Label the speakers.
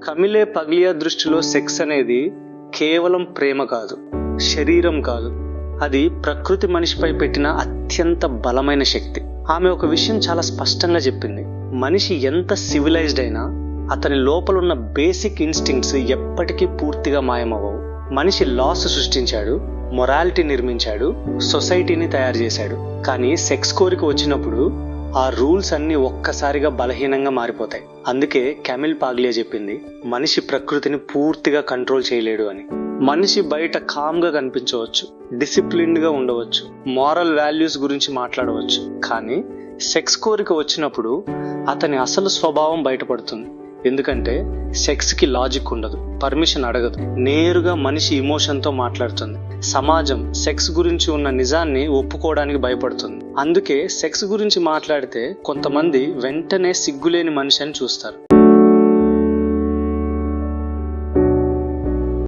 Speaker 1: కమిలే పగ్లియా దృష్టిలో సెక్స్ అనేది కేవలం ప్రేమ కాదు, శరీరం కాదు, అది ప్రకృతి మనిషిపై పెట్టిన అత్యంత బలమైన శక్తి. ఆమె ఒక విషయం చాలా స్పష్టంగా చెప్పింది. మనిషి ఎంత సివిలైజ్డ్ అయినా అతని లోపలున్న బేసిక్ ఇన్స్టింక్ట్స్ ఎప్పటికీ పూర్తిగా మాయమవ్వవు. మనిషి లాస్ సృష్టించాడు, మొరాలిటీ నిర్మించాడు, సొసైటీని తయారు చేశాడు. కానీ సెక్స్ కోరిక వచ్చినప్పుడు ఆ రూల్స్ అన్ని ఒక్కసారిగా బలహీనంగా మారిపోతాయి. అందుకే కామిల్ పాగ్లియా చెప్పింది, మనిషి ప్రకృతిని పూర్తిగా కంట్రోల్ చేయలేడు అని. మనిషి బయట కామ్ గా కనిపించవచ్చు, డిసిప్లిన్డ్ గా ఉండవచ్చు, మారల్ వాల్యూస్ గురించి మాట్లాడవచ్చు. కానీ సెక్స్ కోరిక వచ్చినప్పుడు అతని అసలు స్వభావం బయటపడుతుంది. ఎందుకంటే సెక్స్ కి లాజిక్ ఉండదు, పర్మిషన్ అడగదు, నేరుగా మనిషి ఇమోషన్ తో మాట్లాడుతుంది. సమాజం సెక్స్ గురించి ఉన్న నిజాన్ని ఒప్పుకోవడానికి భయపడుతుంది. అందుకే సెక్స్ గురించి మాట్లాడితే కొంతమంది వెంటనే సిగ్గులేని మనిషి అని చూస్తారు.